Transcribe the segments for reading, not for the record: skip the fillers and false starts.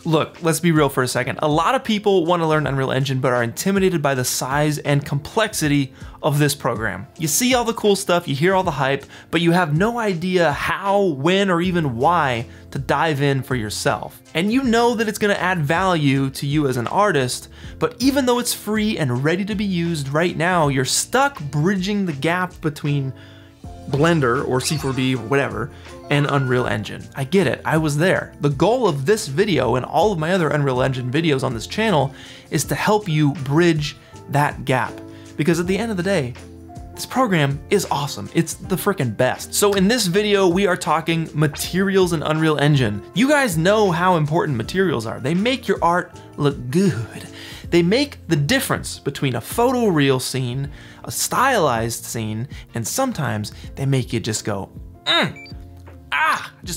Look, let's be real for a second. A lot of people want to learn Unreal Engine but are intimidated by the size and complexity of this program. You see all the cool stuff, you hear all the hype, but you have no idea how, when, or even why to dive in for yourself. And you know that it's going to add value to you as an artist, but even though it's free and ready to be used right now, you're stuck bridging the gap between Blender or C4D or whatever and Unreal Engine. I get it, I was there. The goal of this video and all of my other Unreal Engine videos on this channel is to help you bridge that gap. Because at the end of the day, this program is awesome. It's the freaking best. So in this video, we are talking materials in Unreal Engine. You guys know how important materials are. They make your art look good. They make the difference between a photoreal scene, a stylized scene, and sometimes they make you just go,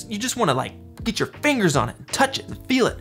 you just wanna like get your fingers on it and touch it and feel it.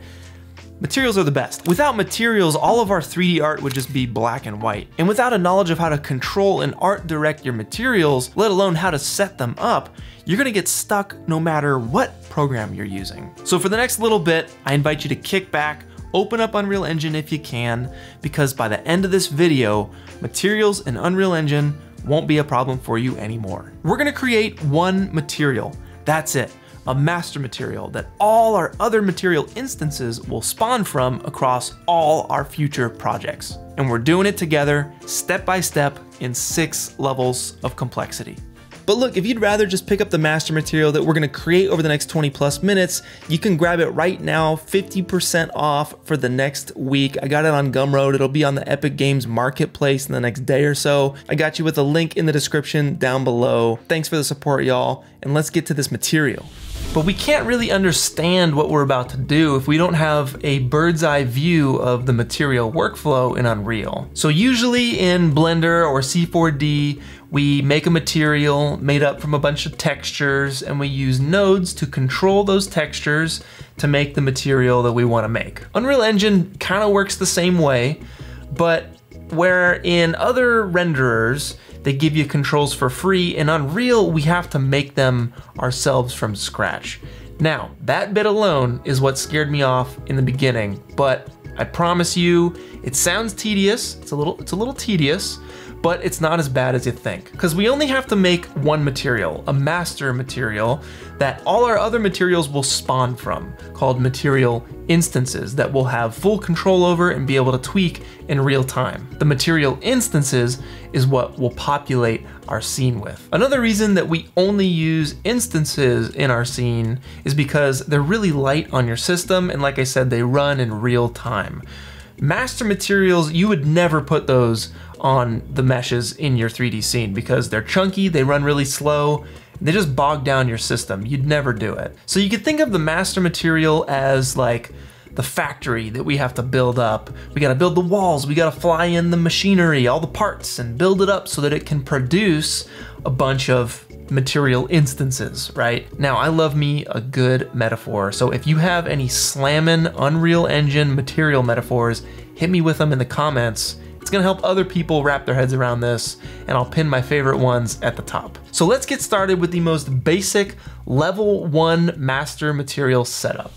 Materials are the best. Without materials, all of our 3D art would just be black and white. And without a knowledge of how to control and art direct your materials, let alone how to set them up, you're gonna get stuck no matter what program you're using. So for the next little bit, I invite you to kick back, open up Unreal Engine if you can, because by the end of this video, materials in Unreal Engine won't be a problem for you anymore. We're gonna create one material. That's it. A master material that all our other material instances will spawn from across all our future projects. And we're doing it together, step by step, in 6 levels of complexity. But look, if you'd rather just pick up the master material that we're gonna create over the next 20+ minutes, you can grab it right now, 50% off for the next week. I got it on Gumroad. It'll be on the Epic Games Marketplace in the next day or so. I got you with a link in the description down below. Thanks for the support, y'all, and let's get to this material. But we can't really understand what we're about to do if we don't have a bird's eye view of the material workflow in Unreal. So usually in Blender or C4D, we make a material made up from a bunch of textures and we use nodes to control those textures to make the material that we want to make. Unreal Engine kind of works the same way, but where in other renderers, they give you controls for free. In Unreal, we have to make them ourselves from scratch. Now, that bit alone is what scared me off in the beginning, but I promise you, it sounds tedious. It's a little tedious, but it's not as bad as you think. Because we only have to make one material, a master material, that all our other materials will spawn from, called material instances that we'll have full control over and be able to tweak in real time. The material instances is what we'll populate our scene with. Another reason that we only use instances in our scene is because they're really light on your system, and like I said, they run in real time. Master materials, you would never put those on the meshes in your 3D scene because they're chunky, they run really slow, they just bog down your system. You'd never do it. So you could think of the master material as like the factory that we have to build up. We gotta build the walls, we gotta fly in the machinery, all the parts, and build it up so that it can produce a bunch of material instances, right? Now, I love me a good metaphor, so if you have any slammin' Unreal Engine material metaphors, hit me with them in the comments. It's gonna help other people wrap their heads around this, and I'll pin my favorite ones at the top. So let's get started with the most basic level 1 master material setup.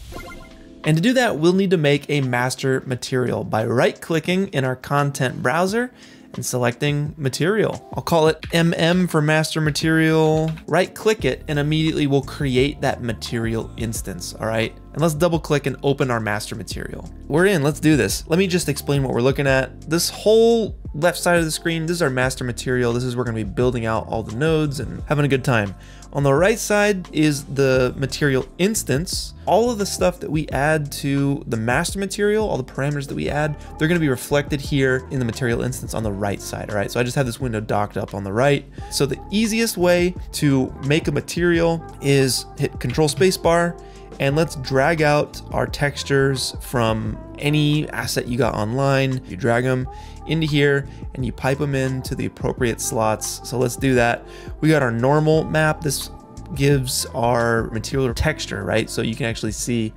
And to do that, we'll need to make a master material by right-clicking in our content browser and selecting material. I'll call it MM for master material. Right click it and immediately we'll create that material instance, all right? And let's double click and open our master material. We're in, let's do this. Let me just explain what we're looking at. This whole left side of the screen, this is our master material. This is where we're gonna be building out all the nodes and having a good time. On the right side is the material instance. All of the stuff that we add to the master material, all the parameters that we add, they're gonna be reflected here in the material instance on the right side, all right? So I just have this window docked up on the right. So the easiest way to make a material is hit Control Spacebar, and let's drag out our textures from any asset you got online. You drag them into here and you pipe them into the appropriate slots. So let's do that. We got our normal map. This gives our material texture, right? So you can actually see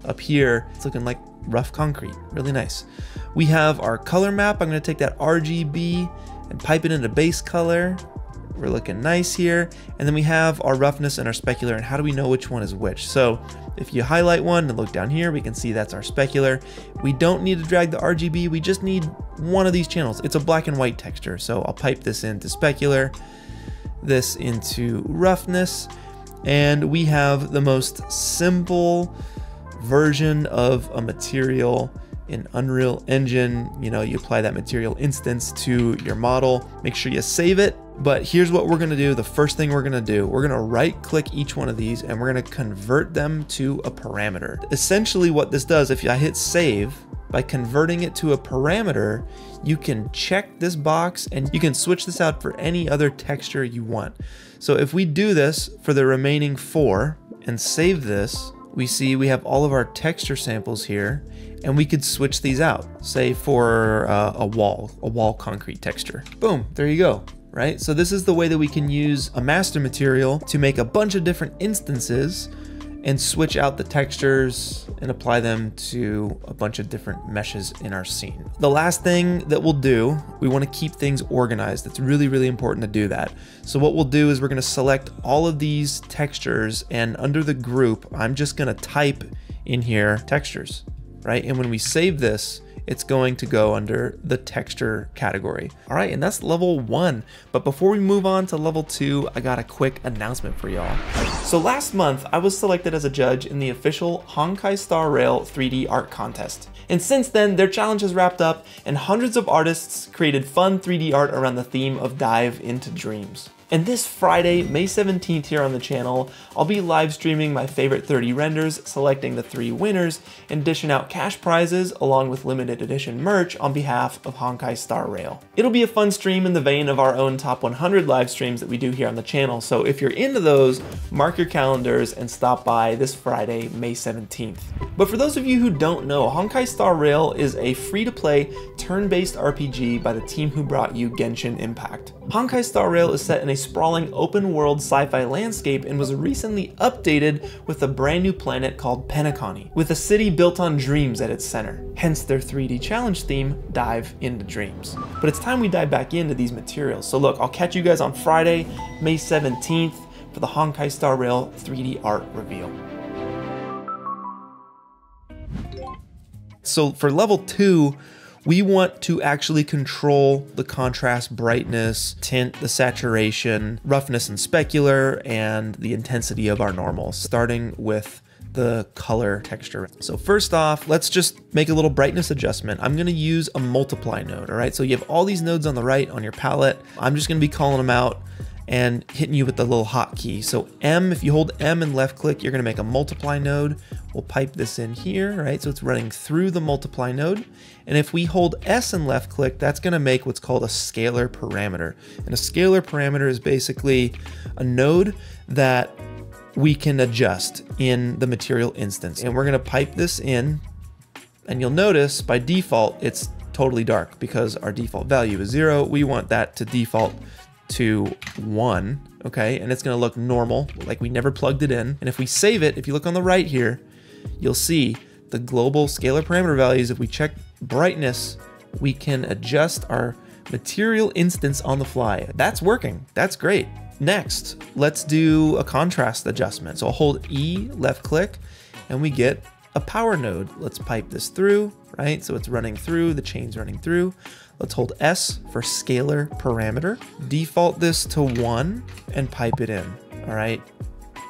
up here, it's looking like rough concrete, really nice. We have our color map. I'm gonna take that RGB and pipe it into base color. We're looking nice here. And then we have our roughness and our specular, and how do we know which one is which? So if you highlight one and look down here, we can see that's our specular. We don't need to drag the RGB, we just need one of these channels. It's a black and white texture. So I'll pipe this into specular, this into roughness, and we have the most simple version of a material in Unreal Engine. You know, you apply that material instance to your model, make sure you save it. But here's what we're gonna do. The first thing we're gonna do, we're gonna right click each one of these and we're gonna convert them to a parameter. Essentially what this does, if I hit save, by converting it to a parameter, you can check this box and you can switch this out for any other texture you want. So if we do this for the remaining 4 and save this, we see we have all of our texture samples here, and we could switch these out, say for a wall concrete texture. Boom, there you go. Right? So this is the way that we can use a master material to make a bunch of different instances and switch out the textures and apply them to a bunch of different meshes in our scene. The last thing that we'll do, we want to keep things organized. It's really, really important to do that. So what we'll do is we're going to select all of these textures, and under the group, I'm just going to type in here textures, right? And when we save this, it's going to go under the texture category. All right, and that's level 1. But before we move on to level 2, I got a quick announcement for y'all. So last month, I was selected as a judge in the official Honkai Star Rail 3D art contest. And since then, their challenge has wrapped up and hundreds of artists created fun 3D art around the theme of Dive into Dreams. And this Friday, May 17th here on the channel, I'll be live streaming my favorite 30 renders, selecting the 3 winners, and dishing out cash prizes along with limited edition merch on behalf of Honkai Star Rail. It'll be a fun stream in the vein of our own top 100 live streams that we do here on the channel, so if you're into those, mark your calendars and stop by this Friday, May 17th. But for those of you who don't know, Honkai Star Rail is a free-to-play, turn-based RPG by the team who brought you Genshin Impact. Honkai Star Rail is set in a sprawling open-world sci-fi landscape and was recently updated with a brand new planet called Penacony, with a city built on dreams at its center. Hence their 3D challenge theme, Dive into Dreams. But it's time we dive back into these materials. So look, I'll catch you guys on Friday, May 17th for the Honkai Star Rail 3D art reveal. So for level 2, we want to actually control the contrast, brightness, tint, the saturation, roughness and specular, and the intensity of our normal, starting with the color texture. So first off, let's just make a little brightness adjustment. I'm gonna use a multiply node, all right? So you have all these nodes on the right on your palette. I'm just gonna be calling them out and hitting you with the little hotkey. So M, if you hold M and left click, you're gonna make a multiply node. We'll pipe this in here, right? So it's running through the multiply node. And if we hold S and left click, that's gonna make what's called a scalar parameter. And a scalar parameter is basically a node that we can adjust in the material instance. And we're gonna pipe this in, and you'll notice by default, it's totally dark because our default value is 0. We want that to default to 1, okay? And it's gonna look normal, like we never plugged it in. And if we save it, if you look on the right here, you'll see the global scalar parameter values. If we check brightness, we can adjust our material instance on the fly. That's working, that's great. Next, let's do a contrast adjustment. So I'll hold E, left click, and we get a power node. Let's pipe this through, right? So it's running through, the chain's running through. Let's hold S for scalar parameter. Default this to 1 and pipe it in, all right?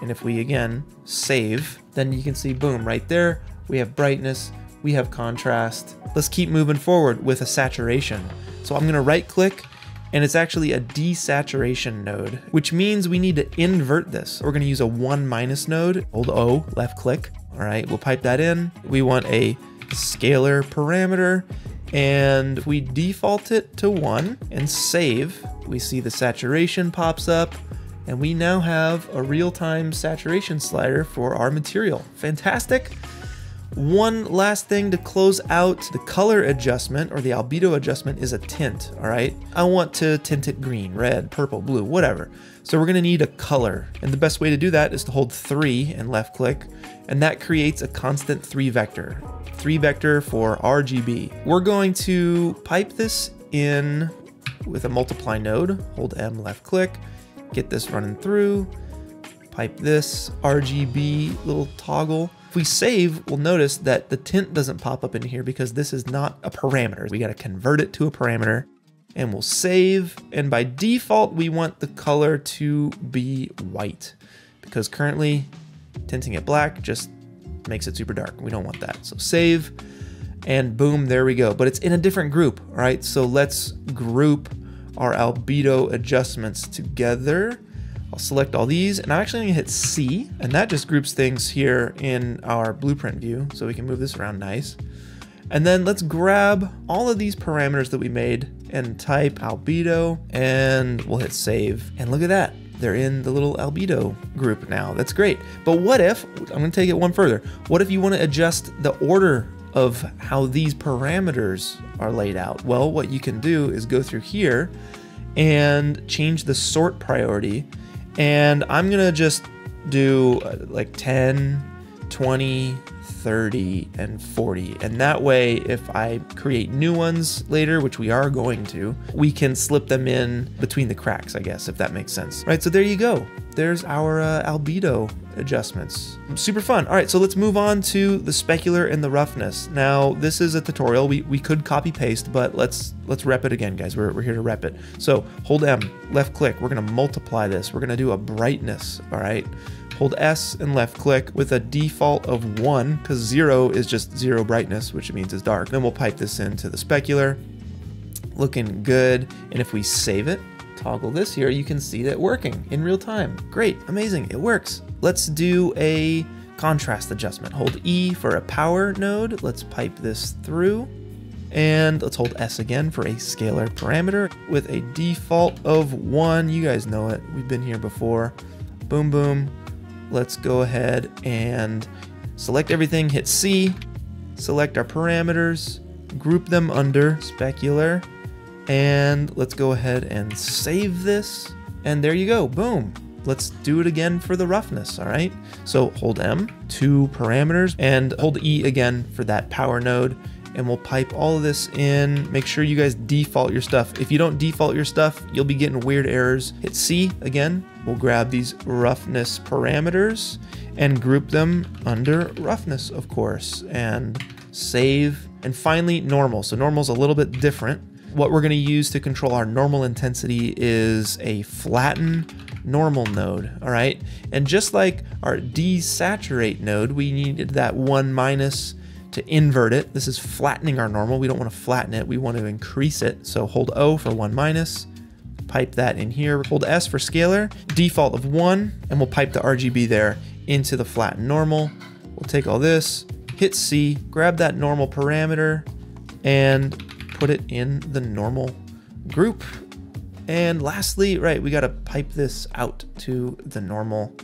And if we, again, save, then you can see, boom, right there, we have brightness, we have contrast. Let's keep moving forward with a saturation. So I'm gonna right click, and it's actually a desaturation node, which means we need to invert this. We're gonna use a 1- node, hold O, left click. All right, we'll pipe that in. We want a scalar parameter, and if we default it to 1 and save, we see the saturation pops up, and we now have a real-time saturation slider for our material. Fantastic. One last thing to close out the color adjustment, or the albedo adjustment, is a tint, all right? I want to tint it green, red, purple, blue, whatever. So we're gonna need a color, and the best way to do that is to hold 3 and left click, and that creates a constant 3 vector. 3 vector for RGB. We're going to pipe this in with a multiply node, hold M, left click, get this running through, pipe this RGB little toggle. If we save, we'll notice that the tint doesn't pop up in here because this is not a parameter. We got to convert it to a parameter, and we'll save. And by default, we want the color to be white because currently tinting it black just makes it super dark. We don't want that. So save, and boom, there we go. But it's in a different group, all right? So let's group our albedo adjustments together. I'll select all these, and I'm actually gonna hit C, and that just groups things here in our blueprint view, so we can move this around nice. And then let's grab all of these parameters that we made and type albedo, and we'll hit save. And look at that, they're in the little albedo group now. That's great. But what if, I'm gonna take it one further, what if you wanna adjust the order of how these parameters are laid out? Well, what you can do is go through here and change the sort priority. And I'm gonna just do like 10, 20, 30, and 40. And that way, if I create new ones later, which we are going to, we can slip them in between the cracks, I guess, if that makes sense. Right, so there you go. There's our albedo adjustments. Super fun. All right, so let's move on to the specular and the roughness. Now, this is a tutorial. We could copy paste, but let's rep it again, guys. We're here to rep it. So hold M, left click. We're gonna multiply this. We're gonna do a brightness, all right? Hold S and left click with a default of 1, because 0 is just 0 brightness, which means it's dark. Then we'll pipe this into the specular. Looking good. And if we save it, toggle this here, you can see that working in real time. Great, amazing, it works. Let's do a contrast adjustment. Hold E for a power node. Let's pipe this through. And let's hold S again for a scalar parameter with a default of 1. You guys know it, we've been here before. Boom, boom. Let's go ahead and select everything, hit C, select our parameters, group them under specular, and let's go ahead and save this. And there you go, boom. Let's do it again for the roughness, all right? So hold M, 2 parameters, and hold E again for that power node, and we'll pipe all of this in. Make sure you guys default your stuff. If you don't default your stuff, you'll be getting weird errors. Hit C again. We'll grab these roughness parameters and group them under roughness, of course, and save. And finally, normal. So normal's a little bit different. What we're gonna use to control our normal intensity is a flatten normal node, all right? And just like our desaturate node, we needed that 1- to invert it. This is flattening our normal. We don't want to flatten it. We want to increase it. So hold O for 1-, pipe that in here. Hold S for scalar, default of 1, and we'll pipe the RGB there into the flattened normal. We'll take all this, hit C, grab that normal parameter, and put it in the normal group. And lastly, right, we got to pipe this out to the normal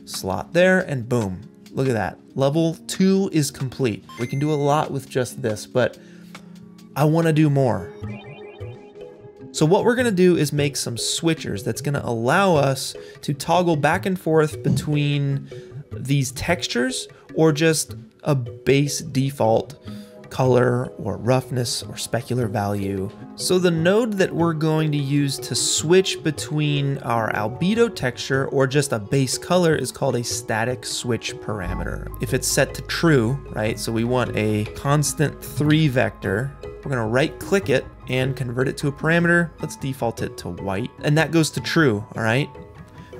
slot there, and boom. Look at that. Level 2 is complete. We can do a lot with just this, but I want to do more. So what we're going to do is make some switchers that's going to allow us to toggle back and forth between these textures or just a base default color or roughness or specular value. So the node that we're going to use to switch between our albedo texture or just a base color is called a static switch parameter. If it's set to true, right, so we want a constant 3 vector, we're gonna right click it and convert it to a parameter. Let's default it to white, and that goes to true, all right?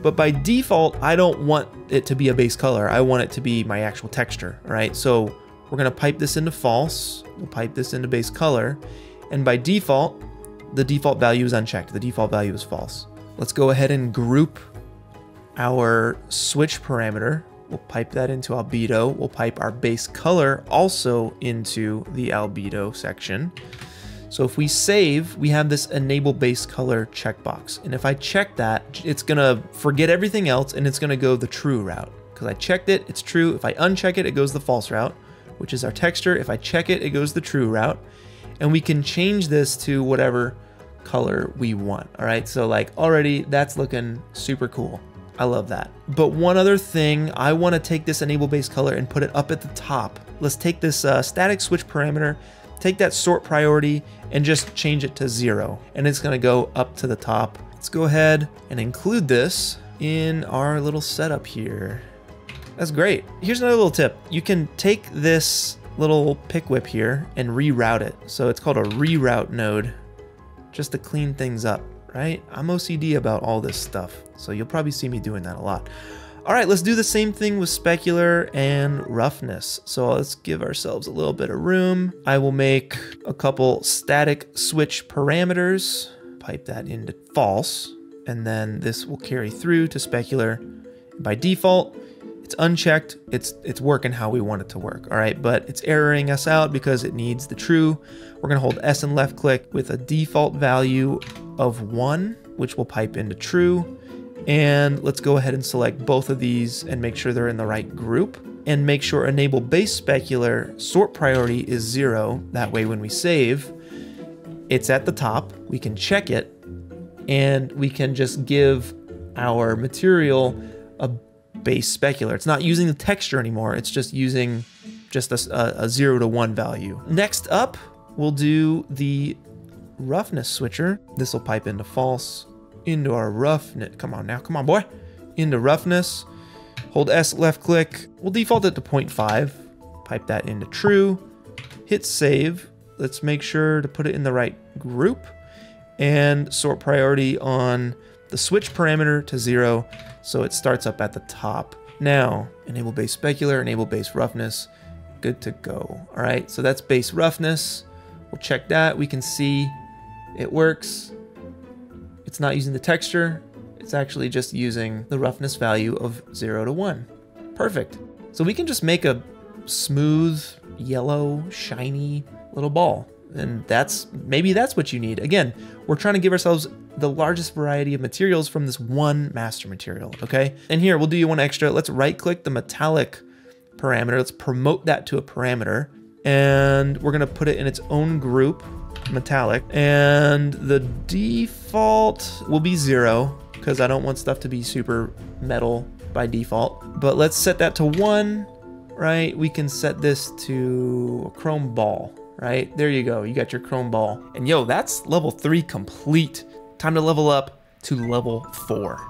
But by default, I don't want it to be a base color. I want it to be my actual texture, all right? So we're gonna pipe this into false. We'll pipe this into base color. And by default, the default value is unchecked. The default value is false. Let's go ahead and group our switch parameter. We'll pipe that into albedo. We'll pipe our base color also into the albedo section. So if we save, we have this enable base color checkbox. And if I check that, it's gonna forget everything else and it's gonna go the true route. Because I checked it, it's true. If I uncheck it, it goes the false route, which is our texture. If I check it, it goes the true route. And we can change this to whatever color we want, all right? So like already that's looking super cool. I love that. But one other thing, I wanna take this enable base color and put it up at the top. Let's take this static switch parameter, take that sort priority and just change it to 0. And it's gonna go up to the top. Let's go ahead and include this in our little setup here. That's great. Here's another little tip. You can take this little pick whip here and reroute it. So it's called a reroute node, just to clean things up, right? I'm OCD about all this stuff, so you'll probably see me doing that a lot. All right, let's do the same thing with specular and roughness. So let's give ourselves a little bit of room. I will make a couple static switch parameters, pipe that into false, and then this will carry through to specular. By default, it's unchecked, it's working how we want it to work, all right? But it's erroring us out because it needs the true. We're gonna hold S and left click with a default value of 1, which will pipe into true. And let's go ahead and select both of these and make sure they're in the right group. And make sure enable base specular sort priority is 0. That way when we save, it's at the top, we can check it, and we can just give our material a base specular. It's not using the texture anymore, it's just using just a 0 to 1 value. Next up, we'll do the roughness switcher. This will pipe into false, into our roughness. Come on now, come on boy. Into roughness, hold S left click. We'll default it to 0.5, pipe that into true, hit save. Let's make sure to put it in the right group and sort priority on the switch parameter to 0, so it starts up at the top. Now, enable base specular, enable base roughness, good to go. All right, so that's base roughness. We'll check that, we can see it works. It's not using the texture, it's actually just using the roughness value of 0 to 1. Perfect. So we can just make a smooth, yellow, shiny little ball. And maybe that's what you need. Again, we're trying to give ourselves the largest variety of materials from this one master material, okay? And here, we'll do you one extra. Let's right click the metallic parameter. Let's promote that to a parameter. And we're gonna put it in its own group, metallic. And the default will be 0, because I don't want stuff to be super metal by default. But let's set that to 1, right? We can set this to a chrome ball. Right? There you go. You got your chrome ball. And yo, that's level 3 complete. Time to level up to level 4.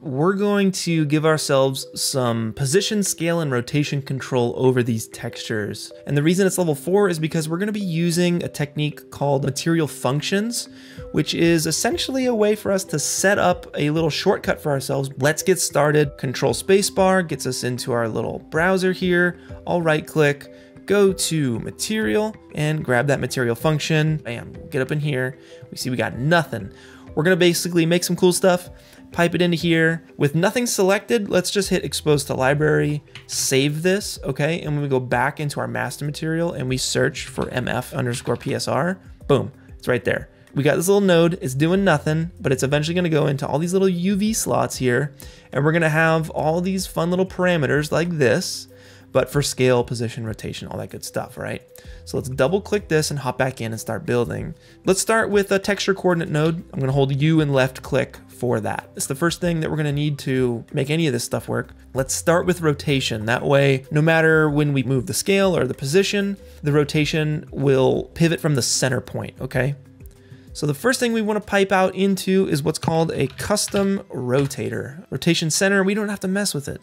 We're going to give ourselves some position, scale, and rotation control over these textures. And the reason it's level 4 is because we're going to be using a technique called material functions, which is essentially a way for us to set up a little shortcut for ourselves. Let's get started. Control spacebar gets us into our little browser here. I'll right click, go to material and grab that material function. Bam, get up in here. We see we got nothing. We're gonna basically make some cool stuff, pipe it into here. With nothing selected, let's just hit expose to library, save this, okay? And when we go back into our master material and we search for mf_psr, boom, it's right there. We got this little node, it's doing nothing, but it's eventually gonna go into all these little UV slots here, and we're gonna have all these fun little parameters like this, but for scale, position, rotation, all that good stuff, right? So let's double click this and hop back in and start building. Let's start with a texture coordinate node. I'm gonna hold U and left click for that. It's the first thing that we're gonna need to make any of this stuff work. Let's start with rotation. That way, no matter when we move the scale or the position, the rotation will pivot from the center point, okay? So the first thing we want to pipe out into is what's called a custom rotator. Rotation center, we don't have to mess with it.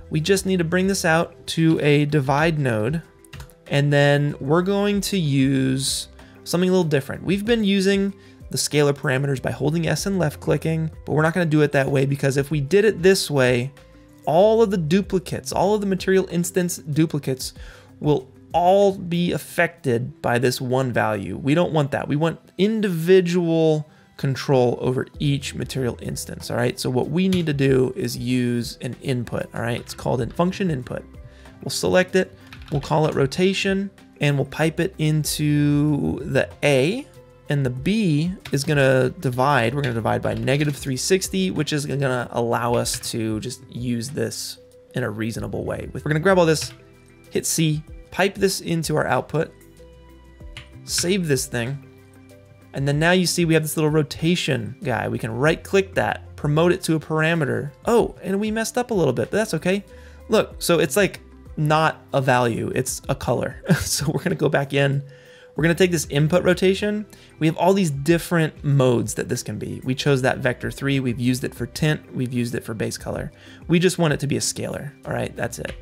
We just need to bring this out to a divide node, and then we're going to use something a little different. We've been using the scalar parameters by holding S and left clicking, but we're not going to do it that way, because if we did it this way, all of the duplicates, all of the material instance duplicates will all be affected by this one value. We don't want that. We want individual control over each material instance, all right? So what we need to do is use an input, all right? It's called a function input. We'll select it, we'll call it rotation, and we'll pipe it into the A, and the B is gonna divide. We're gonna divide by -360, which is gonna allow us to just use this in a reasonable way. We're gonna grab all this, hit C, pipe this into our output, save this thing, and then now you see we have this little rotation guy. We can right click that, promote it to a parameter. Oh, and we messed up a little bit, but that's okay. Look, so it's like not a value, it's a color. So we're gonna go back in, We're gonna take this input rotation. We have all these different modes that this can be. We chose that vector 3, we've used it for tint, we've used it for base color. We just want it to be a scalar, all right, that's it.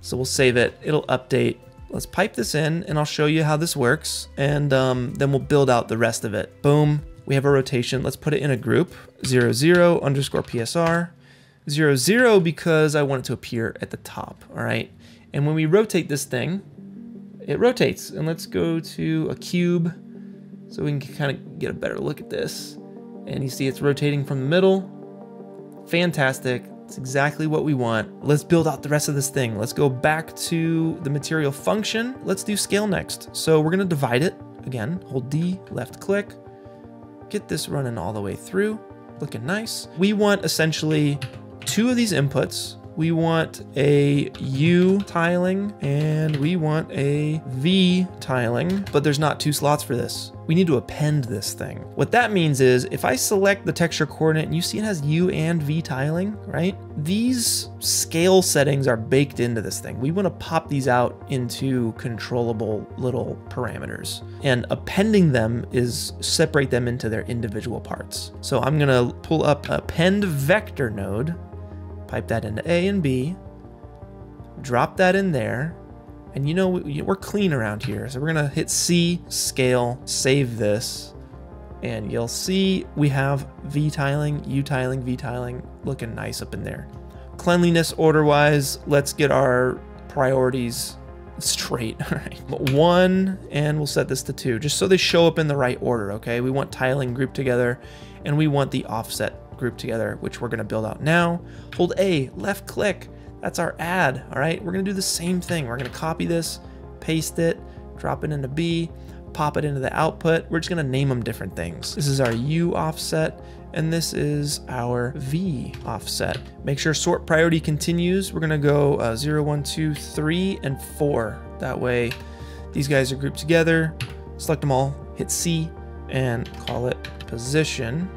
So we'll save it, it'll update. Let's pipe this in and I'll show you how this works, and then we'll build out the rest of it. Boom, we have a rotation. Let's put it in a group, 0, 0, underscore PSR, 0, 0, because I want it to appear at the top, all right? And when we rotate this thing, it rotates. And let's go to a cube so we can kind of get a better look at this. And you see it's rotating from the middle. Fantastic. It's exactly what we want. Let's build out the rest of this thing. Let's go back to the material function. Let's do scale next. So we're gonna divide it. Again, hold D, left click. Get this running all the way through. Looking nice. We want essentially 2 of these inputs. We want a U tiling and we want a V tiling, but there's not 2 slots for this. We need to append this thing. What that means is if I select the texture coordinate and you see it has U and V tiling, right? These scale settings are baked into this thing. We want to pop these out into controllable little parameters, and appending them is separate them into their individual parts. So I'm gonna pull up append vector node, pipe that into A and B, drop that in there, and you know, we're clean around here. So we're gonna hit C, scale, save this, and you'll see we have V tiling, U tiling, V tiling, looking nice up in there. Cleanliness order-wise, let's get our priorities straight, all right? 1, and we'll set this to 2, just so they show up in the right order, okay? We want tiling grouped together, and we want the offset group together, which we're gonna build out now. Hold A, left click, that's our add, all right? We're gonna do the same thing. We're gonna copy this, paste it, drop it into B, pop it into the output. We're just gonna name them different things. This is our U offset, and this is our V offset. Make sure sort priority continues. We're gonna go 0, 1, 2, 3, and 4. That way, these guys are grouped together. Select them all, hit C, and call it position.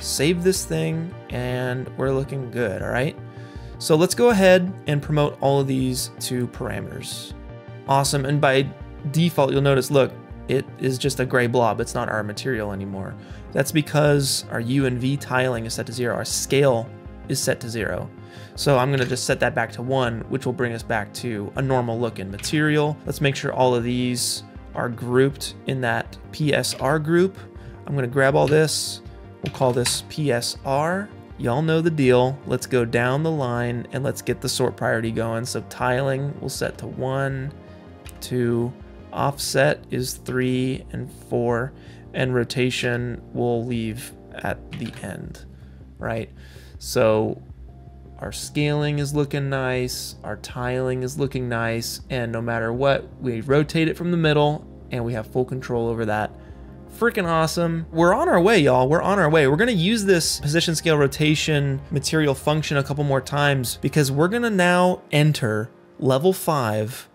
Save this thing, and we're looking good, all right? So let's go ahead and promote all of these to parameters. Awesome, and by default, you'll notice, look, it is just a gray blob. It's not our material anymore. That's because our U and V tiling is set to 0. Our scale is set to 0. So I'm gonna just set that back to 1, which will bring us back to a normal look in material. Let's make sure all of these are grouped in that PSR group. I'm gonna grab all this. We'll call this PSR. Y'all know the deal. Let's go down the line and let's get the sort priority going. So tiling we'll set to 1, 2, offset is 3 and 4, and rotation we'll leave at the end, right? So our scaling is looking nice, our tiling is looking nice, and no matter what, we rotate it from the middle and we have full control over that. Freaking awesome. We're on our way, y'all. We're on our way. We're gonna use this position, scale, rotation, material function a couple more times because we're gonna now enter level 5.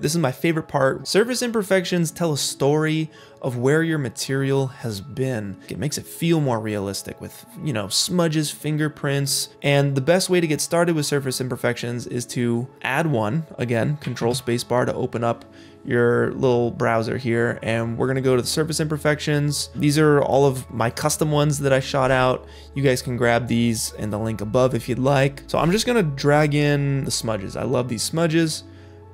This is my favorite part. Surface imperfections tell a story of where your material has been. It makes it feel more realistic with, you know, smudges, fingerprints. And the best way to get started with surface imperfections is to add one. Again, control spacebar to open up your little browser here, and we're gonna go to the surface imperfections. These are all of my custom ones that I shot out. You guys can grab these in the link above if you'd like. So I'm just gonna drag in the smudges. I love these smudges.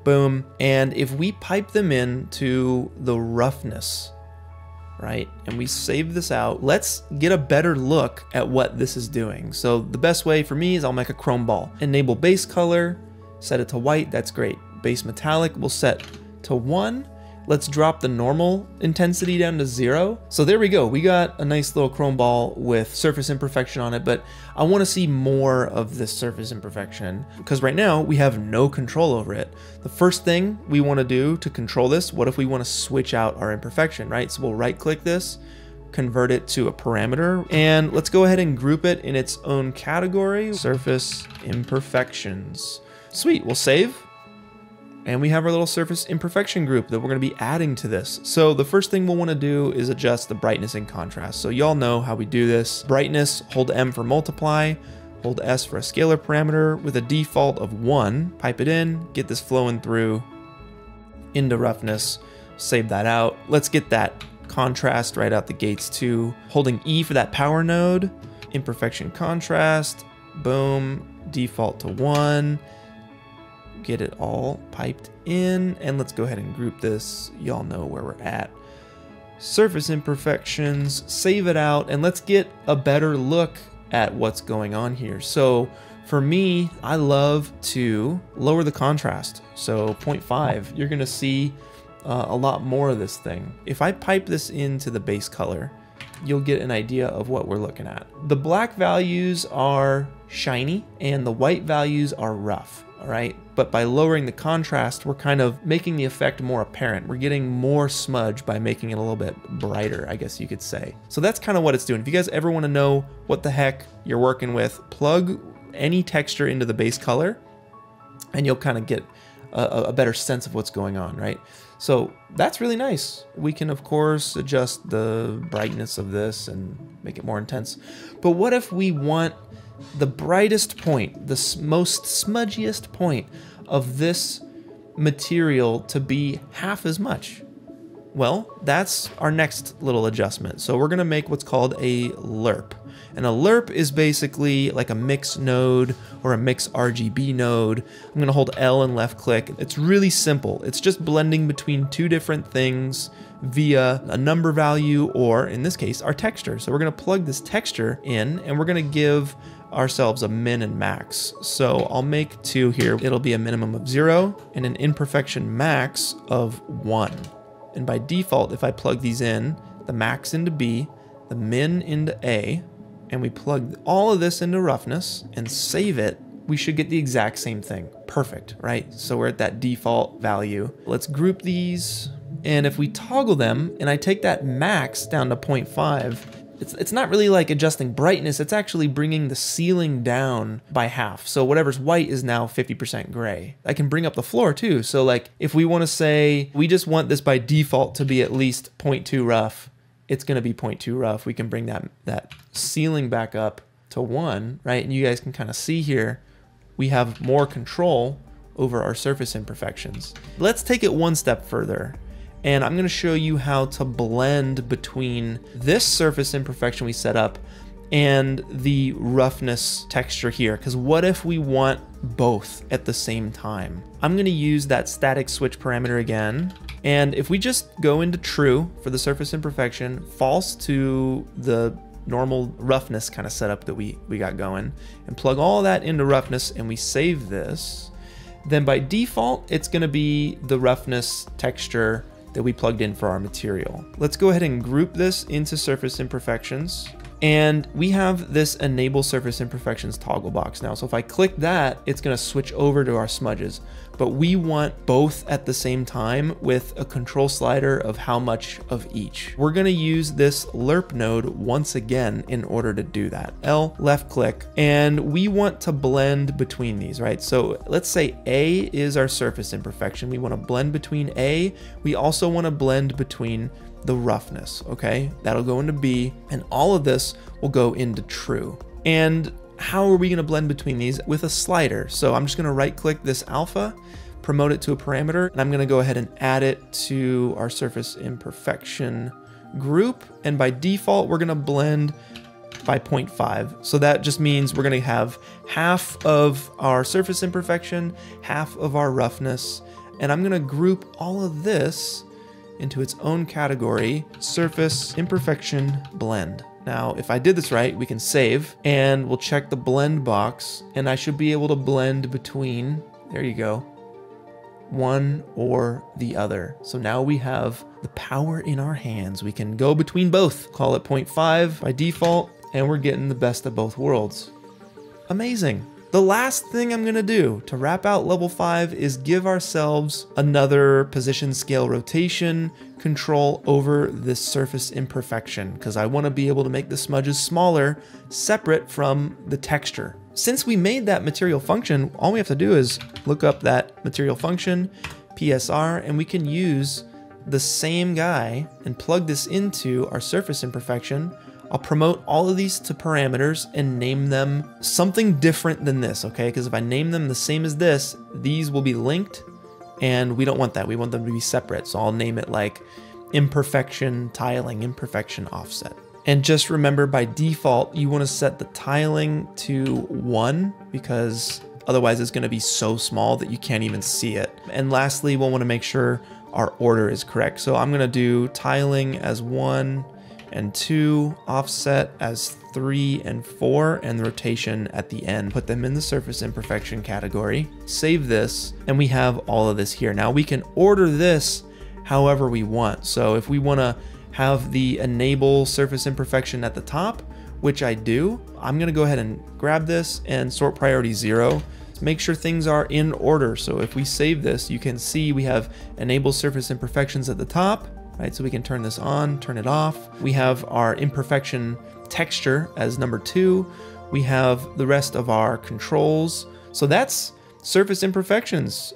Boom. And if we pipe them in to the roughness, right, and we save this out, let's get a better look at what this is doing. So the best way for me is I'll make a chrome ball. Enable base color, set it to white, that's great. Base metallic we'll set to 1. Let's drop the normal intensity down to 0. So there we go. We got a nice little chrome ball with surface imperfection on it, but I want to see more of this surface imperfection because right now we have no control over it. The first thing we want to do to control this, what if we want to switch out our imperfection, right? So we'll right click this, convert it to a parameter, and let's go ahead and group it in its own category, surface imperfections. Sweet, we'll save. And we have our little surface imperfection group that we're going to be adding to this. So the first thing we'll want to do is adjust the brightness and contrast. So y'all know how we do this. Brightness, hold M for multiply, hold S for a scalar parameter with a default of 1. Pipe it in, get this flowing through into roughness. Save that out. Let's get that contrast right out the gates too. Holding E for that power node. Imperfection contrast. Boom. Default to 1. Get it all piped in. And let's go ahead and group this. Y'all know where we're at. Surface imperfections. Save it out. And let's get a better look at what's going on here. So for me, I love to lower the contrast. So 0.5, you're gonna see a lot more of this thing. If I pipe this into the base color, you'll get an idea of what we're looking at. The black values are shiny and the white values are rough, all right? But by lowering the contrast, we're kind of making the effect more apparent. We're getting more smudge by making it a little bit brighter, I guess you could say. So that's kind of what it's doing. If you guys ever wanna know what the heck you're working with, plug any texture into the base color and you'll kind of get a better sense of what's going on, right? So that's really nice. We can of course adjust the brightness of this and make it more intense. But what if we want the brightest point, the most smudgiest point of this material to be half as much? Well, that's our next little adjustment. So we're gonna make what's called a lerp. And a lerp is basically like a mix node or a mix RGB node. I'm gonna hold L and left click. It's really simple. It's just blending between two different things via a number value, or in this case, our texture. So we're gonna plug this texture in and we're gonna give ourselves a min and max. So I'll make 2 here. It'll be a minimum of 0 and an imperfection max of 1. And by default, if I plug these in, the max into B, the min into A, and we plug all of this into roughness and save it, we should get the exact same thing. Perfect, right? So we're at that default value. Let's group these. And if we toggle them and I take that max down to 0.5, it's not really like adjusting brightness, it's actually bringing the ceiling down by half. So whatever's white is now 50% gray. I can bring up the floor too. So like if we want to say, we just want this by default to be at least 0.2 rough, it's going to be 0.2 rough. We can bring that ceiling back up to 1, right? And you guys can kind of see here, we have more control over our surface imperfections. Let's take it one step further. And I'm going to show you how to blend between this surface imperfection we set up and the roughness texture here. Because what if we want both at the same time? I'm going to use that static switch parameter again. And if we just go into true for the surface imperfection, false to the normal roughness kind of setup that we got going, and plug all that into roughness and we save this, then by default, it's going to be the roughness texture that we plugged in for our material. Let's go ahead and group this into surface imperfections. And we have this enable surface imperfections toggle box now. So if I click that, it's gonna switch over to our smudges. But we want both at the same time with a control slider of how much of each. We're gonna use this lerp node once again in order to do that. L, left click, and we want to blend between these, right? So let's say A is our surface imperfection. We wanna blend between A. We also wanna blend between the roughness, okay? That'll go into B, and all of this will go into true. And how are we gonna blend between these? With a slider. So I'm just gonna right click this alpha, promote it to a parameter, and I'm gonna go ahead and add it to our surface imperfection group. And by default, we're gonna blend by 0.5. So that just means we're gonna have half of our surface imperfection, half of our roughness, and I'm gonna group all of this into its own category, surface imperfection blend. Now, if I did this right, we can save and we'll check the blend box and I should be able to blend between, there you go, one or the other. So now we have the power in our hands. We can go between both. Call it 0.5 by default and we're getting the best of both worlds. Amazing. The last thing I'm gonna do to wrap out level 5 is give ourselves another position, scale, rotation control over this surface imperfection, because I wanna be able to make the smudges smaller, separate from the texture. Since we made that material function, all we have to do is look up that material function, PSR, and we can use the same guy and plug this into our surface imperfection. I'll promote all of these to parameters and name them something different than this, okay? Because if I name them the same as this, these will be linked and we don't want that. We want them to be separate. So I'll name it like imperfection tiling, imperfection offset. And just remember, by default, you want to set the tiling to 1 because otherwise it's going to be so small that you can't even see it. And lastly, we'll want to make sure our order is correct. So I'm going to do tiling as 1 and 2, offset as 3 and 4, and the rotation at the end. Put them in the surface imperfection category. Save this, and we have all of this here. Now we can order this however we want. So if we want to have the enable surface imperfection at the top, which I do, I'm gonna go ahead and grab this and sort priority 0. Make sure things are in order. So if we save this, you can see we have enable surface imperfections at the top, right? So we can turn this on, turn it off. We have our imperfection texture as number 2. We have the rest of our controls. So that's surface imperfections.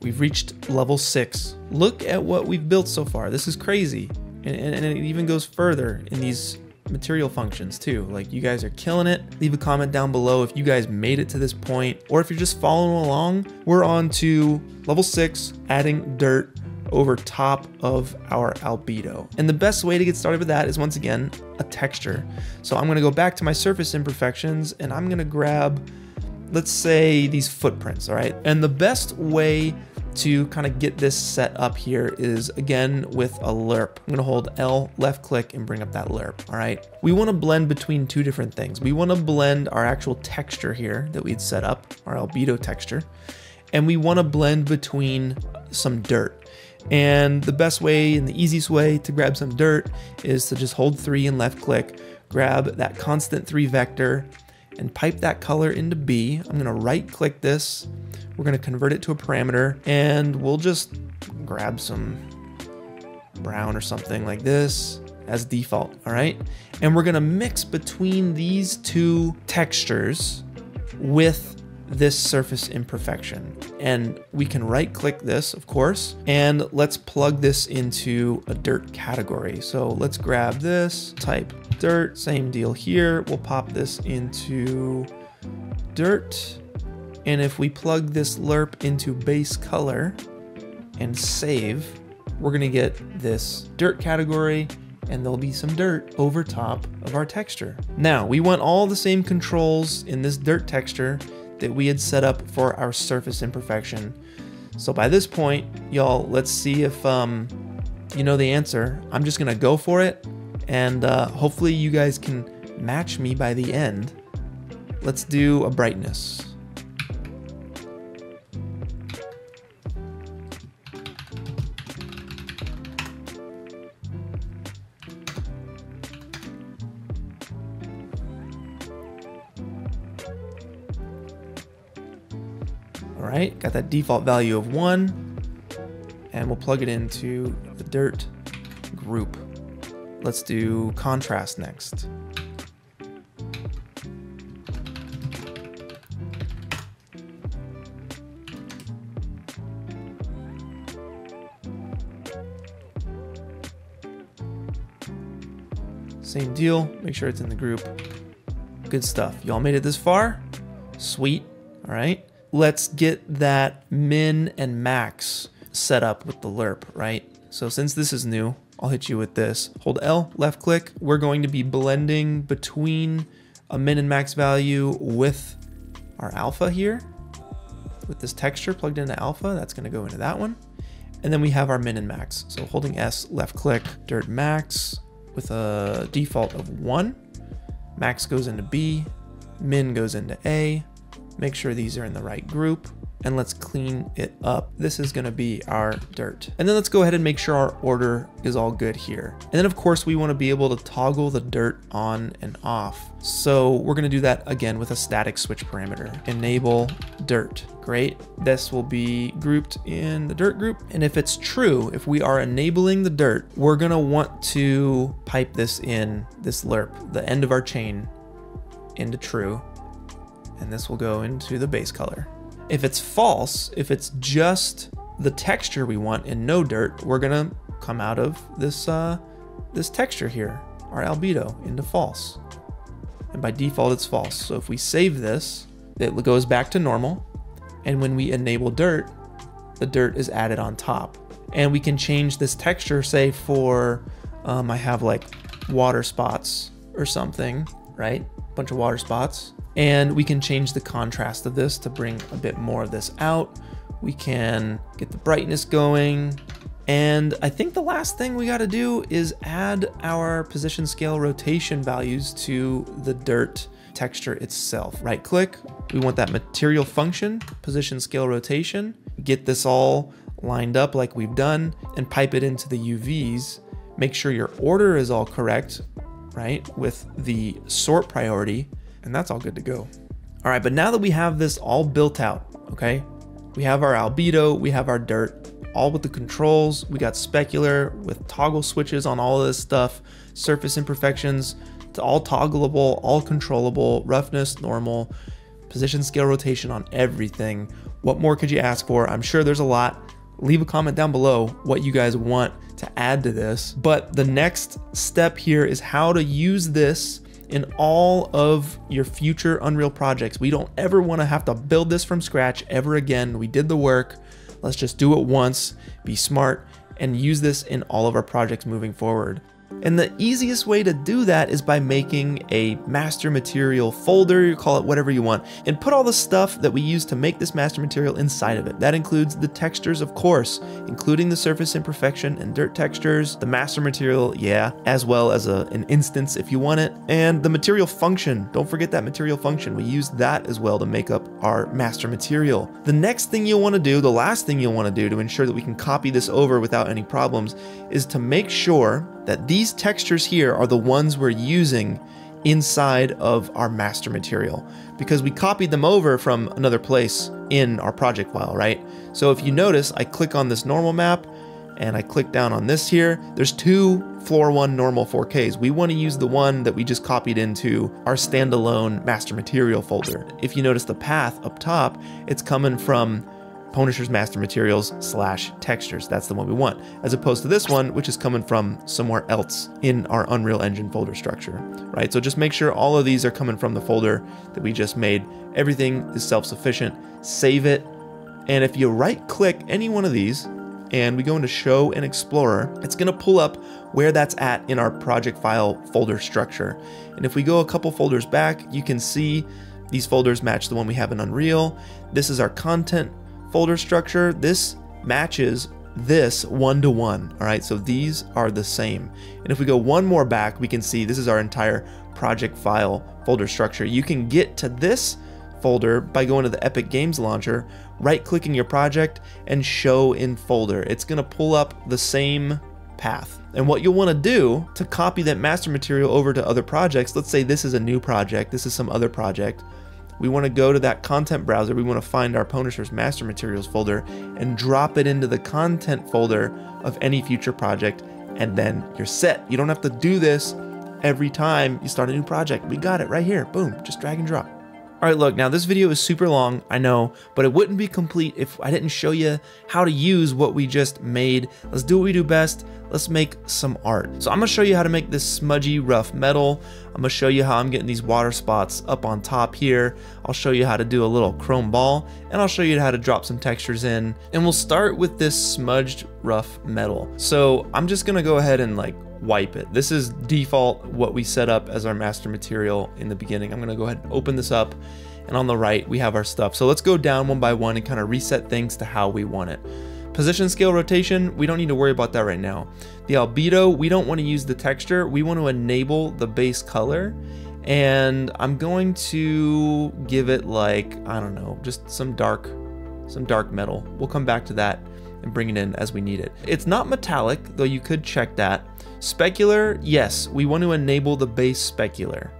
We've reached level 6. Look at what we've built so far. This is crazy. And it even goes further in these material functions too. Like, you guys are killing it. Leave a comment down below if you guys made it to this point, or if you're just following along. We're on to level 6, adding dirt over top of our albedo. And the best way to get started with that is, once again, a texture. So I'm gonna go back to my surface imperfections and I'm gonna grab, let's say, these footprints, all right? And the best way to kind of get this set up here is, again, with a lerp. I'm gonna hold L, left click, and bring up that lerp, all right? We wanna blend between 2 different things. We wanna blend our actual texture here that we'd set up, our albedo texture, and we wanna blend between some dirt. And the best way and the easiest way to grab some dirt is to just hold 3 and left click, grab that constant 3 vector, and pipe that color into B. I'm gonna right click this. We're gonna convert it to a parameter, and we'll just grab some brown or something like this as default, all right? And we're gonna mix between these 2 textures with this surface imperfection. And we can right click this, of course, and let's plug this into a dirt category. So let's grab this, type dirt, same deal here. We'll pop this into dirt. And if we plug this lerp into base color and save, we're gonna get this dirt category, and there'll be some dirt over top of our texture. Now, we want all the same controls in this dirt texture that we had set up for our surface imperfection. So by this point, y'all, let's see if you know the answer. I'm just gonna go for it, and hopefully you guys can match me by the end. Let's do a brightness. All right, got that default value of 1, and we'll plug it into the dirt group. Let's do contrast next. Same deal, make sure it's in the group. Good stuff. Y'all made it this far? Sweet, all right. Let's get that min and max set up with the lerp, right? So since this is new, I'll hit you with this. Hold L, left click. We're going to be blending between a min and max value with our alpha here. With this texture plugged into alpha, that's gonna go into that one. And then we have our min and max. So holding S, left click, dirt max with a default of 1. Max goes into B, min goes into A. Make sure these are in the right group, and let's clean it up. This is gonna be our dirt. And then let's go ahead and make sure our order is all good here. And then of course we wanna be able to toggle the dirt on and off. So we're gonna do that again with a static switch parameter. Enable dirt, great. This will be grouped in the dirt group. And if it's true, if we are enabling the dirt, we're gonna want to pipe this in, this lerp, the end of our chain, into true. And this will go into the base color. If it's false, if it's just the texture we want and no dirt, we're gonna come out of this this texture here, our albedo, into false. And by default, it's false. So if we save this, it goes back to normal. And when we enable dirt, the dirt is added on top. And we can change this texture, say for, I have like water spots or something, right? A bunch of water spots. And we can change the contrast of this to bring a bit more of this out. We can get the brightness going. And I think the last thing we got to do is add our position, scale, rotation values to the dirt texture itself. Right click, we want that material function, position, scale, rotation. Get this all lined up like we've done and pipe it into the UVs. Make sure your order is all correct, right? With the sort priority, and that's all good to go. All right, but now that we have this all built out, okay? We have our albedo, we have our dirt, all with the controls. We got specular with toggle switches on all of this stuff, surface imperfections, it's all toggleable, all controllable, roughness, normal, position, scale, rotation on everything. What more could you ask for? I'm sure there's a lot. Leave a comment down below what you guys want to add to this. But the next step here is how to use this in all of your future Unreal projects. We don't ever want to have to build this from scratch ever again. We did the work. Let's just do it once, be smart, and use this in all of our projects moving forward. And the easiest way to do that is by making a master material folder, you call it whatever you want, and put all the stuff that we use to make this master material inside of it. That includes the textures, of course, including the surface imperfection and dirt textures, the master material, yeah, as well as an instance if you want it, and the material function. Don't forget that material function. We use that as well to make up our master material. The next thing you'll want to do, the last thing you'll want to do to ensure that we can copy this over without any problems, is to make sure that these textures here are the ones we're using inside of our master material, because we copied them over from another place in our project file, right? So if you notice, I click on this normal map and I click down on this here, there's two floor 1 normal 4Ks. We want to use the one that we just copied into our standalone master material folder. If you notice the path up top, it's coming from pwnisher's master materials / textures. That's the one we want, as opposed to this one, which is coming from somewhere else in our Unreal Engine folder structure, right? So just make sure all of these are coming from the folder that we just made. Everything is self-sufficient. Save it. And if you right click any one of these and we go into Show and Explorer, it's going to pull up where that's at in our project file folder structure. And if we go a couple folders back, you can see these folders match the one we have in Unreal. This is our content folder structure. This matches this 1-to-1. All right, so these are the same. And if we go one more back, we can see this is our entire project file folder structure. You can get to this folder by going to the Epic Games Launcher, right-clicking your project, and show in folder. It's going to pull up the same path. And what you'll want to do to copy that master material over to other projects, let's say this is a new project, this is some other project, we want to go to that content browser, we want to find our pwnisher's master materials folder and drop it into the content folder of any future project, and then you're set. You don't have to do this every time you start a new project. We got it right here, boom, just drag and drop. All right, look, now this video is super long, I know, but it wouldn't be complete if I didn't show you how to use what we just made. Let's do what we do best. Let's make some art. So I'm gonna show you how to make this smudgy, rough metal. I'm gonna show you how I'm getting these water spots up on top here. I'll show you how to do a little chrome ball, and I'll show you how to drop some textures in. And we'll start with this smudged, rough metal. So I'm just gonna go ahead and like wipe it. This is default what we set up as our master material in the beginning. I'm gonna go ahead and open this up, and on the right we have our stuff. So let's go down one by one and kind of reset things to how we want it. Position, scale, rotation, we don't need to worry about that right now. The albedo, we don't want to use the texture, we want to enable the base color, and I'm going to give it like, I don't know, just some dark metal. We'll come back to that and bring it in as we need it. It's not metallic, though you could check that. Specular, yes, we want to enable the base specular.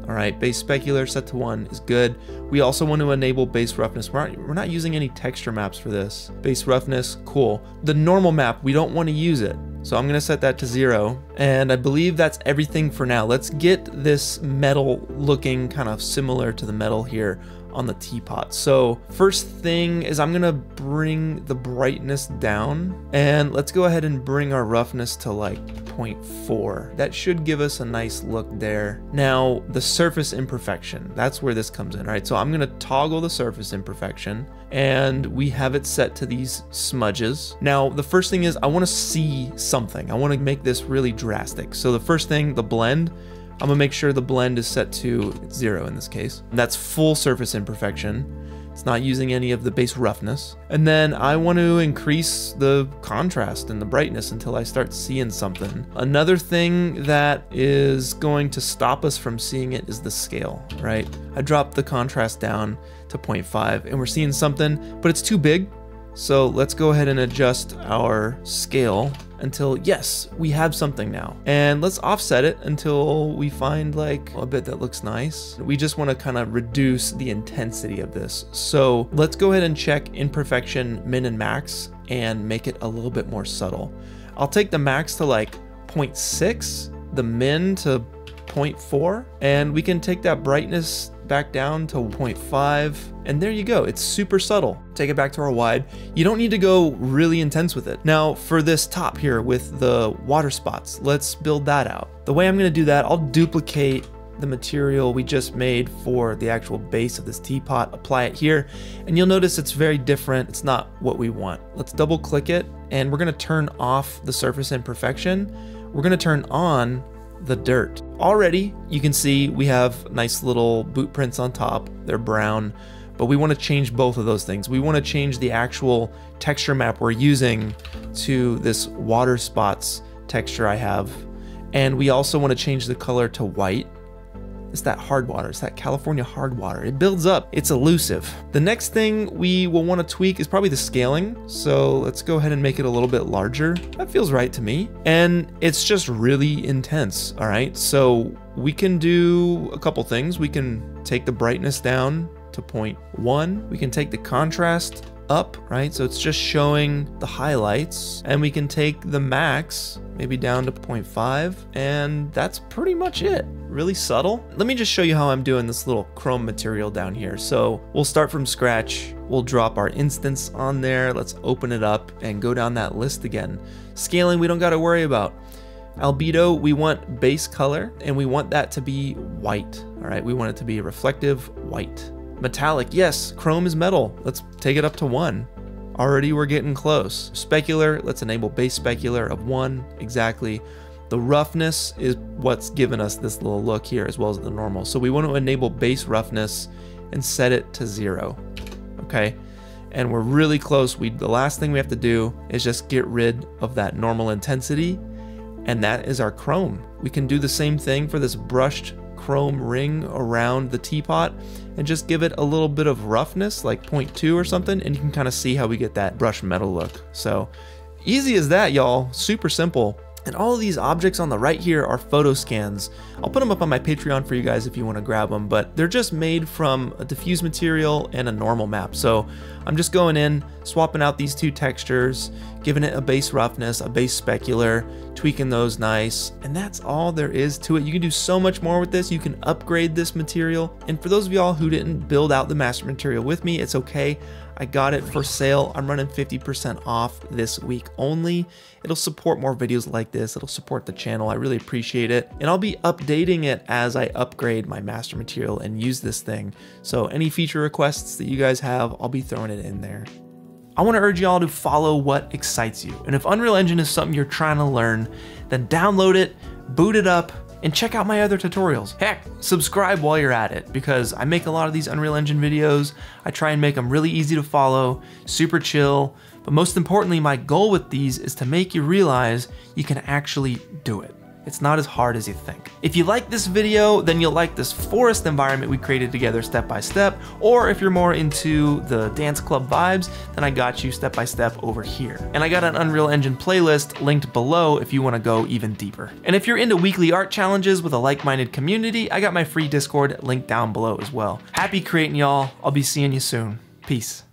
All right, base specular set to 1 is good. We also want to enable base roughness. We're not using any texture maps for this. Base roughness, cool. The normal map, we don't want to use it. So I'm gonna set that to 0. And I believe that's everything for now. Let's get this metal looking kind of similar to the metal here on the teapot. So first thing is I'm gonna bring the brightness down, and let's go ahead and bring our roughness to like 0.4. That should give us a nice look there. Now the surface imperfection, that's where this comes in, right? So I'm gonna toggle the surface imperfection, and we have it set to these smudges. Now, the first thing is I want to see something. I want to make this really drastic. So the first thing, the blend, I'm gonna make sure the blend is set to 0 in this case. And that's full surface imperfection. It's not using any of the base roughness. And then I want to increase the contrast and the brightness until I start seeing something. Another thing that is going to stop us from seeing it is the scale, right? I dropped the contrast down to 0.5 and we're seeing something, but it's too big. So let's go ahead and adjust our scale until, yes, we have something now. And let's offset it until we find like a bit that looks nice. We just want to kind of reduce the intensity of this. So let's go ahead and check imperfection min and max and make it a little bit more subtle. I'll take the max to like 0.6, the min to 0.4, and we can take that brightness back down to 0.5, and there you go. It's super subtle. Take it back to our wide. You don't need to go really intense with it. Now for this top here with the water spots, let's build that out. The way I'm gonna do that, I'll duplicate the material we just made for the actual base of this teapot, apply it here, and you'll notice it's very different. It's not what we want. Let's double click it, and we're gonna turn off the surface imperfection. We're gonna turn on the dirt. Already you can see we have nice little boot prints on top. They're brown, but we want to change both of those things. We want to change the actual texture map we're using to this water spots texture I have, and we also want to change the color to white. It's that hard water. It's that California hard water. It builds up. It's elusive. The next thing we will want to tweak is probably the scaling. So let's go ahead and make it a little bit larger. That feels right to me. And it's just really intense. All right. So we can do a couple things. We can take the brightness down to 0.1. We can take the contrast up, right? So it's just showing the highlights, and we can take the max maybe down to 0.5, and that's pretty much it. Really subtle. Let me just show you how I'm doing this little chrome material down here. So we'll start from scratch. We'll drop our instance on there. Let's open it up and go down that list again. Scaling, we don't got to worry about. Albedo, we want base color, and we want that to be white. All right, we want it to be reflective white. Metallic, yes, chrome is metal. Let's take it up to 1. Already we're getting close. Specular, let's enable base specular of 1, exactly. The roughness is what's given us this little look here, as well as the normal. So we want to enable base roughness and set it to 0, okay? And we're really close. The last thing we have to do is just get rid of that normal intensity, and that is our chrome. We can do the same thing for this brushed chrome ring around the teapot and just give it a little bit of roughness, like 0.2 or something, and you can kind of see how we get that brushed metal look. So easy as that, y'all. Super simple. And all of these objects on the right here are photo scans. I'll put them up on my Patreon for you guys if you want to grab them, but they're just made from a diffuse material and a normal map. So I'm just going in, swapping out these two textures, giving it a base roughness, a base specular, tweaking those nice, and that's all there is to it. You can do so much more with this. You can upgrade this material. And for those of y'all who didn't build out the master material with me, it's okay. I got it for sale. I'm running 50% off this week only. It'll support more videos like this. It'll support the channel. I really appreciate it. And I'll be updating it as I upgrade my master material and use this thing. So any feature requests that you guys have, I'll be throwing it in there. I want to urge y'all to follow what excites you. And if Unreal Engine is something you're trying to learn, then download it, boot it up, and check out my other tutorials. Heck, subscribe while you're at it, because I make a lot of these Unreal Engine videos. I try and make them really easy to follow, super chill, but most importantly, my goal with these is to make you realize you can actually do it. It's not as hard as you think. If you like this video, then you'll like this forest environment we created together step by step, or if you're more into the dance club vibes, then I got you step by step over here. And I got an Unreal Engine playlist linked below if you wanna go even deeper. And if you're into weekly art challenges with a like-minded community, I got my free Discord linked down below as well. Happy creating, y'all. I'll be seeing you soon. Peace.